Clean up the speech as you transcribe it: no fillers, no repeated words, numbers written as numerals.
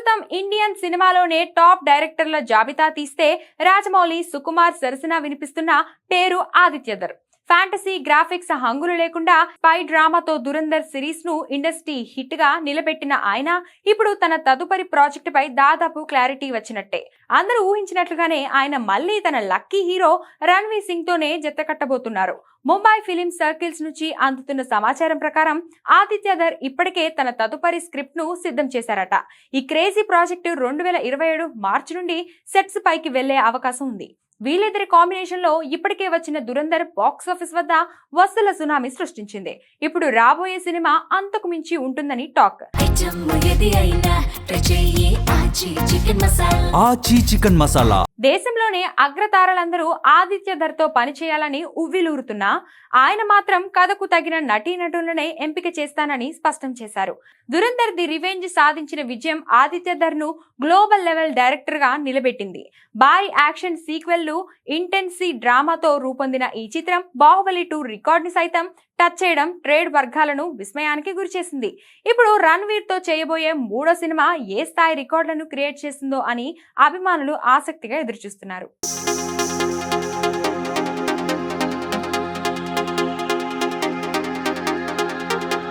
ప్రస్తుతం ఇండియన్ సినిమాలోనే టాప్ డైరెక్టర్ల జాబితా తీస్తే రాజమౌళి, సుకుమార్ సరసన వినిపిస్తున్న పేరు ఆదిత్యధర్. ఫ్యాంటసీ గ్రాఫిక్స్ హంగులు లేకుండా స్పై డ్రామాతో దురంధర్ సిరీస్ ను ఇండస్ట్రీ హిట్ గా నిలబెట్టిన ఆయన ఇప్పుడు తన తదుపరి ప్రాజెక్టు పై దాదాపు క్లారిటీ వచ్చినట్టే. అందరూ ఊహించినట్లుగానే ఆయన మళ్లీ తన లక్కీ హీరో రణ్వీర్ సింగ్ తోనే జతకట్టబోతున్నారు. ముంబై ఫిలిం సర్కిల్స్ నుంచి అందుతున్న సమాచారం ప్రకారం ఆదిత్యధర్ ఇప్పటికే తన తదుపరి స్క్రిప్ట్ ను సిద్ధం చేశారట. ఈ క్రేజీ ప్రాజెక్టు 2027 మార్చి నుండి సెట్స్ పైకి వెళ్లే అవకాశం ఉంది. వీళ్ళిద్దరి కాంబినేషన్ లో ఇప్పటికే వచ్చిన దురంధర్ బాక్సాఫీస్ వద్ద వసూల సునామీ సృష్టించింది. ఇప్పుడు రాబోయే సినిమా అంతకు మించి ఉంటుందని టాక్. దేశంలోనే అగ్రతారలందరూ ఆదిత్యధర్ తో పనిచేయాలని ఉవ్విలూరుతున్నా ఆయన మాత్రం కథకు తగిన నటీనటులనే ఎంపిక చేస్తానని స్పష్టం చేశారు. దురంధర్ ది రివెంజ్ సాధించిన విజయం ఆదిత్యధర్ ను గ్లోబల్ లెవెల్ డైరెక్టర్ గా నిలబెట్టింది. భారీ యాక్షన్ సీక్వెల్, ఇంటెన్సీ డ్రామాతో రూపొందిన ఈ చిత్రం బాహుబలి 2 రికార్డ్ ని సైతం టచ్ చేయడం ట్రేడ్ వర్గాలను విస్మయానికి గురిచేసింది. ఇప్పుడు రణ్వీర్ తో చేయబోయే మూడో సినిమా ఏ స్థాయి రికార్డులను క్రియేట్ చేస్తుందో అని అభిమానులు ఆసక్తిగా ఎదురుచూస్తున్నారు.